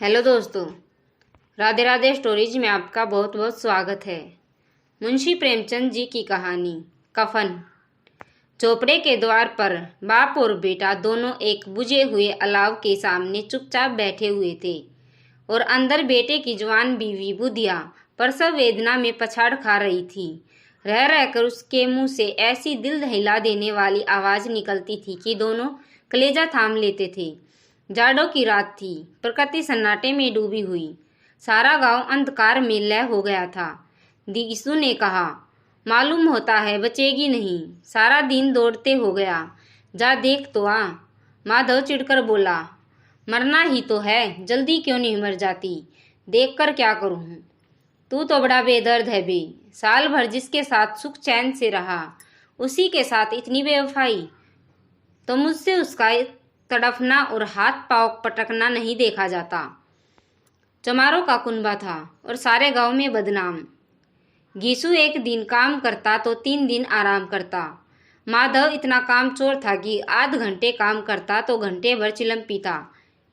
Hello दोस्तों, Radhe Radhe stories में आपका बहुत बहुत स्वागत है। मुंशी प्रेमचंद जी की कहानी कफन। चोपड़े के द्वार पर बाप और बेटा दोनों एक बुझे हुए अलाव के सामने चुपचाप बैठे हुए थे और अंदर बेटे की जवान बीवी बुधिया प्रसव वेदना में पछाड़ खा रही थी। रह रहकर उसके मुंह से ऐसी दिल दहिला देने वाली आवाज निकलती थी कि दोनों कलेजा थाम लेते थे। जाड़ों की रात थी, प्रकृति सन्नाटे में डूबी हुई। सारा गांव अंधकार में लय हो गया था। दीसू ने कहा, मालूम होता है बचेगी नहीं, सारा दिन दौड़ते हो गया, जा देख तो आ। माधव चिढ़कर बोला, मरना ही तो है, जल्दी क्यों नहीं मर जाती, देख कर क्या करूं। तू तो बड़ा बेदर्द है बे, साल भर जिसके साथ सुख चैन से रहा, उसी के साथ इतनी बेवफाई। तो मुझसे उसका तड़फना और हाथ पांव पटकना नहीं देखा जाता। चमारों का कुनबा था और सारे गांव में बदनाम। घीसू एक दिन काम करता तो 3 दिन आराम करता। माधव इतना कामचोर था कि आध घंटे काम करता तो घंटे भर चिलम पीता,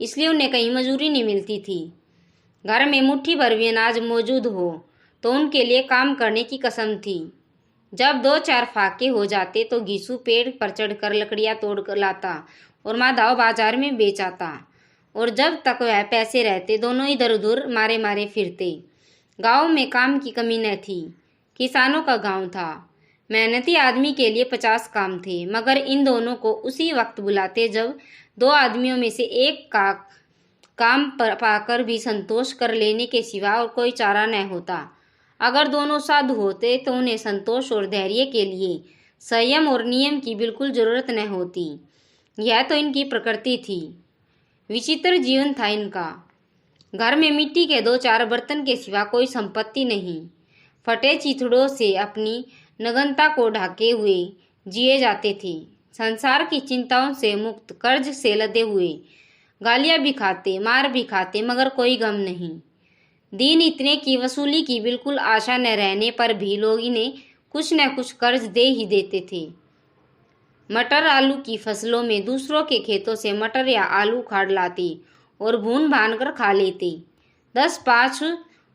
इसलिए उन्हें कहीं मजूरी नहीं मिलती थी। घर में मुट्ठी भर भी अनाज मौजूद हो तो उनके लिए काम करने की कसम थी। जब 2-4 फाके हो जाते तो घीसू पेड़ पर चढ़कर लकड़ियां तोड़ कर लाता और माधव बाजार में बेच आता, और जब तक वह पैसे रहते दोनों इधर उधर मारे मारे फिरते। गांव में काम की कमी न थी, किसानों का गांव था। मेहनती आदमी के लिए 50 काम थे, मगर इन दोनों को उसी वक्त बुलाते जब 2 आदमियों में से एक का काम पाकर भी संतोष कर लेने के सिवा और कोई चारा न होता। अगर दोनों साधु होते तो उन्हें संतोष और धैर्य के लिए संयम और नियम की बिल्कुल जरूरत न होती। यह तो इनकी प्रकृति थी। विचित्र जीवन था इनका। घर में मिट्टी के 2-4 बर्तन के सिवा कोई संपत्ति नहीं। फटे चिथड़ों से अपनी नग्नता को ढाके हुए जिए जाते थे। संसार की चिंताओं से मुक्त, कर्ज से लदे हुए, गालियां भी खाते, मार भी खाते, मगर कोई गम नहीं। दिन इतने की वसूली की बिल्कुल आशा न रहने पर भी लोग इन्हें कुछ न कुछ कर्ज दे ही देते थे। मटर आलू की फसलों में दूसरों के खेतों से मटर या आलू उखाड़ लाते और भून भान कर खा लेते। 10-5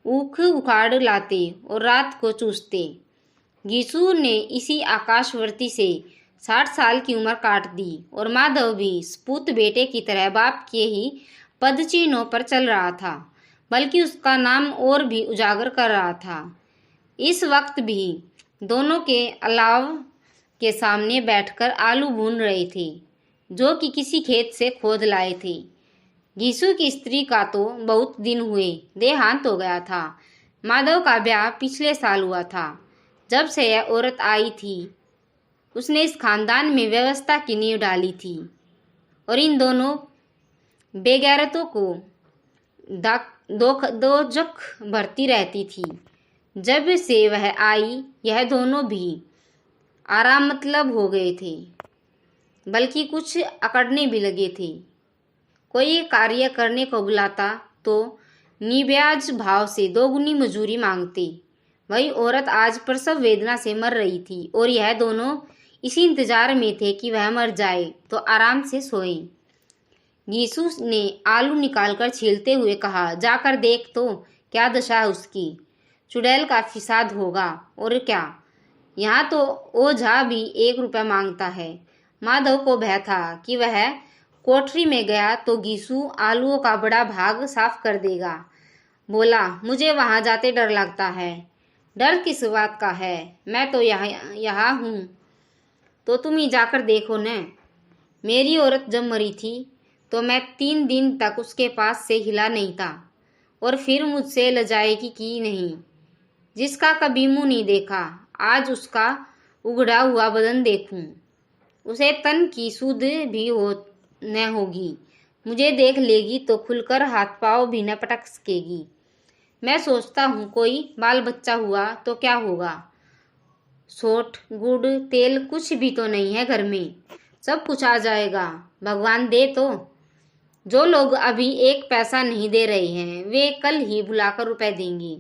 ऊख उखाड़ लाते और रात को चूसते। घीसू ने इसी आकाशवर्ती से 60 साल की उम्र काट दी और माधव भी सपूत बेटे की तरह बाप के ही पदचिन्हों पर चल रहा था, बल्कि उसका नाम और भी उजागर कर रहा था। इस वक्त भी दोनों के अलाव के सामने बैठकर आलू भून रहे थे, जो कि किसी खेत से खोद लाए थे। घीसू की स्त्री का तो बहुत दिन हुए देहांत हो गया था। माधव का ब्याह पिछले साल हुआ था। जब से यह औरत आई थी, उसने इस खानदान में व्यवस्था की नींव डाली थी और इन दोनों बेगैरतों को दो जख भरती रहती थी। जब से वह आई, यह दोनों भी आराम मतलब हो गए थे, बल्कि कुछ अकड़ने भी लगे थे। कोई कार्य करने को बुलाता तो निब्याज भाव से 2 गुनी मजूरी मांगते। वही औरत आज प्रसव वेदना से मर रही थी और यह दोनों इसी इंतजार में थे कि वह मर जाए तो आराम से सोए। घीसू ने आलू निकालकर छीलते हुए कहा, जाकर देख तो क्या दशा है उसकी, चुड़ैल का फिसाद होगा और क्या। यहाँ तो ओझा भी 1 रुपया मांगता है। माधव को भय था कि वह कोठरी में गया तो घीसू आलूओं का बड़ा भाग साफ कर देगा। बोला, मुझे वहां जाते डर लगता है। डर किस बात का है, मैं तो यहाँ हूँ, तो तुम ही जाकर देखो न। मेरी औरत जब मरी थी तो मैं 3 दिन तक उसके पास से हिला नहीं था, और फिर मुझसे लजाएगी की नहीं। जिसका कभी मुंह नहीं देखा, आज उसका उघड़ा हुआ बदन देखूं, उसे तन की सुध भी न होगी। मुझे देख लेगी तो खुलकर हाथ पांव भी न पटक सकेगी। मैं सोचता हूँ कोई बाल बच्चा हुआ तो क्या होगा। सोठ, गुड़, तेल कुछ भी तो नहीं है घर में, सब कुछ आ जाएगा, भगवान दे तो। जो लोग अभी 1 पैसा नहीं दे रहे हैं, वे कल ही बुलाकर रुपए देंगे।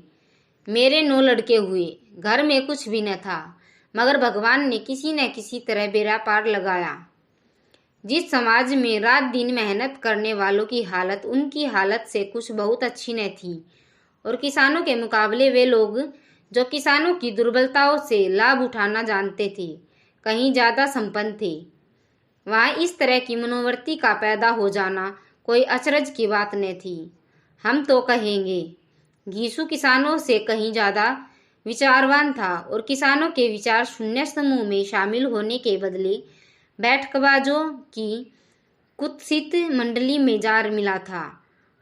मेरे 9 लड़के हुए, घर में कुछ भी न था, मगर भगवान ने किसी न किसी तरह बेड़ा पार लगाया। जिस समाज में रात दिन मेहनत करने वालों की हालत उनकी हालत से कुछ बहुत अच्छी न थी, और किसानों के मुकाबले वे लोग जो किसानों की दुर्बलताओं से लाभ उठाना जानते थे कहीं ज़्यादा संपन्न थे। वहाँ इस तरह की मनोवृत्ति का पैदा हो जाना कोई अचरज की बात न थी। हम तो कहेंगे घीसू किसानों से कहीं ज़्यादा विचारवान था और किसानों के विचार शून्य समूह में शामिल होने के बदले बैठकबाजों की कुत्सित मंडली में जा मिला था।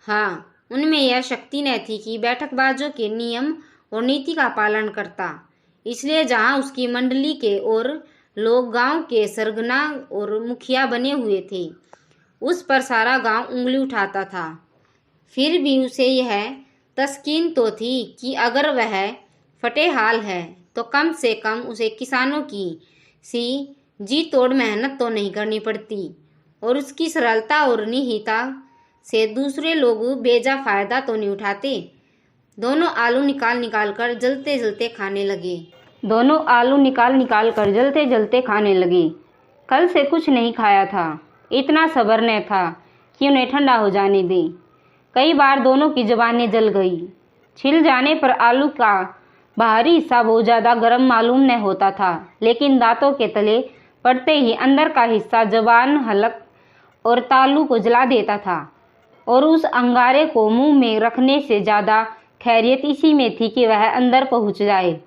हाँ, उनमें यह शक्ति न थी कि बैठकबाजों के नियम और नीति का पालन करता। इसलिए जहाँ उसकी मंडली के और लोग गांव के सरगना और मुखिया बने हुए थे, उस पर सारा गांव उंगली उठाता था। फिर भी उसे यह तस्कीन तो थी कि अगर वह फटेहाल है तो कम से कम उसे किसानों की सी जी तोड़ मेहनत तो नहीं करनी पड़ती, और उसकी सरलता और निहिता से दूसरे लोग बेजा फायदा तो नहीं उठाते। दोनों आलू निकाल कर जलते जलते खाने लगे। कल से कुछ नहीं खाया था, इतना सब्र न था कि उन्हें ठंडा हो जाने दें। कई बार दोनों की जुबानें जल गई। छिल जाने पर आलू का बाहरी हिस्सा बहुत ज़्यादा गर्म मालूम न होता था, लेकिन दांतों के तले पड़ते ही अंदर का हिस्सा जबान, हलक और तालू को जला देता था। और उस अंगारे को मुंह में रखने से ज़्यादा खैरियत इसी में थी कि वह अंदर पहुंच जाए।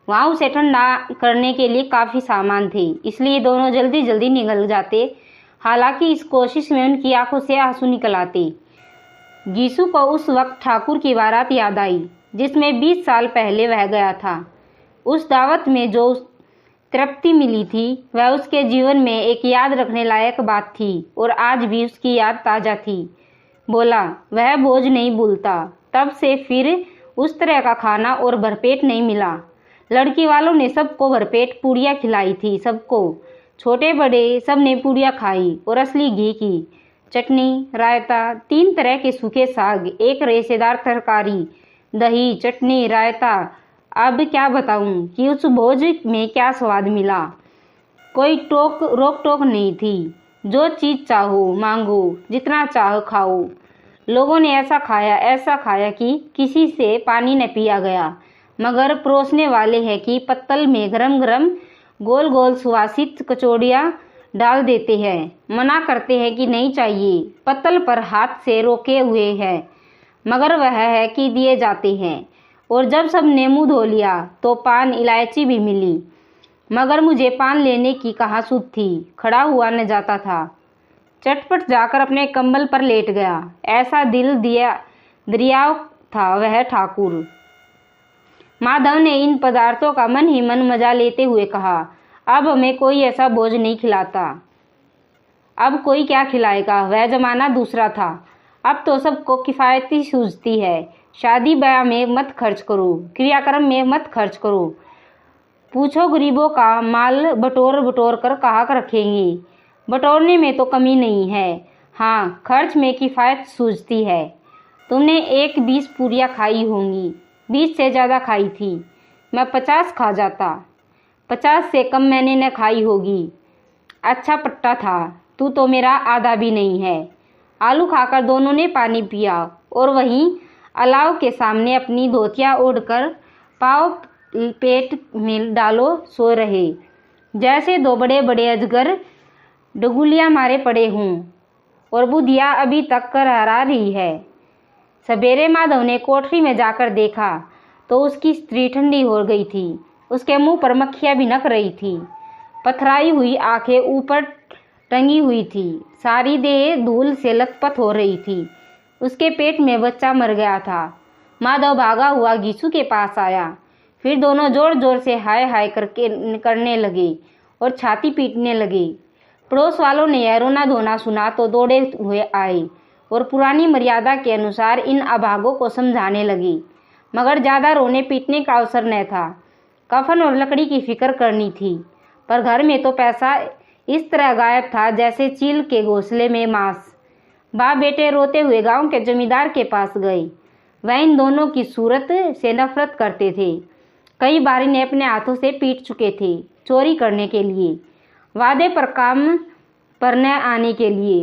वहाँ उसे ठंडा करने के लिए काफ़ी सामान थे, इसलिए दोनों जल्दी जल्दी निकल जाते। हालांकि इस कोशिश में उनकी आंखों से आंसू निकल आते। गीसू को उस वक्त ठाकुर की बारात याद आई जिसमें 20 साल पहले वह गया था। उस दावत में जो तृप्ति मिली थी वह उसके जीवन में एक याद रखने लायक बात थी, और आज भी उसकी याद ताज़ा थी। बोला, वह बोझ नहीं भूलता। तब से फिर उस तरह का खाना और भरपेट नहीं मिला। लड़की वालों ने सबको भरपेट पूड़ियाँ खिलाई थी। सबको, छोटे बड़े, सब ने पूड़ियाँ खाई, और असली घी की चटनी, रायता, 3 तरह के सूखे साग, एक रेशेदार तरकारी, दही, चटनी, रायता। अब क्या बताऊं कि उस भोज में क्या स्वाद मिला। कोई रोक टोक नहीं थी। जो चीज़ चाहो मांगो, जितना चाहो खाओ। लोगों ने ऐसा खाया कि किसी से पानी न पिया गया, मगर परोसने वाले हैं कि पत्तल में गरम गरम गोल गोल सुवासित कचौड़ियाँ डाल देते हैं। मना करते हैं कि नहीं चाहिए, पत्तल पर हाथ से रोके हुए हैं, मगर वह है कि दिए जाते हैं। और जब सब ने मुँह धो लिया तो पान इलायची भी मिली, मगर मुझे पान लेने की कहाँ सुध थी। खड़ा हुआ न जाता था। चटपट जाकर अपने कंबल पर लेट गया। ऐसा दिल दरियाव था वह ठाकुर। माधव ने इन पदार्थों का मन ही मन मजा लेते हुए कहा, अब हमें कोई ऐसा बोझ नहीं खिलाता। अब कोई क्या खिलाएगा, वह जमाना दूसरा था। अब तो सबको किफ़ायती सूझती है। शादी ब्याह में मत खर्च करो, क्रियाक्रम में मत खर्च करो। पूछो गरीबों का माल बटोर बटोर कर कहाँ रखेंगे। बटोरने में तो कमी नहीं है, हाँ, खर्च में किफ़ायत सूझती है। तुमने 20 पूरियाँ खाई होंगी, 20 से ज़्यादा खाई थी। मैं 50 खा जाता। 50 से कम मैंने न खाई होगी। अच्छा पट्टा था, तू तो मेरा आधा भी नहीं है। आलू खाकर दोनों ने पानी पिया और वहीं अलाव के सामने अपनी धोतियाँ ओढ़कर पाँव पेट में डालो सो रहे, जैसे 2 बड़े बड़े अजगर डुगुलियाँ मारे पड़े हों और बुधिया अभी तक करहरा रही है। सवेरे माधव ने कोठरी में जाकर देखा तो उसकी स्त्री ठंडी हो गई थी। उसके मुंह पर मक्खियाँ भिनक रही थी। पथराई हुई आंखें ऊपर टंगी हुई थी। सारी देह धूल से लथपथ हो रही थी। उसके पेट में बच्चा मर गया था। माधव भागा हुआ गीसू के पास आया। फिर दोनों जोर जोर से हाय हाय करने लगे और छाती पीटने लगे। पड़ोस वालों ने यह रोना धोना सुना तो दौड़े हुए आए और पुरानी मर्यादा के अनुसार इन अभागों को समझाने लगे, मगर ज़्यादा रोने पीटने का अवसर न था। कफन और लकड़ी की फिक्र करनी थी, पर घर में तो पैसा इस तरह गायब था जैसे चील के घोंसले में मांस। बाप बेटे रोते हुए गांव के जमींदार के पास गए। वह इन दोनों की सूरत से नफरत करते थे। कई बार इन्हें अपने हाथों से पीट चुके थे चोरी करने के लिए। वादे पर काम पर न आने के लिए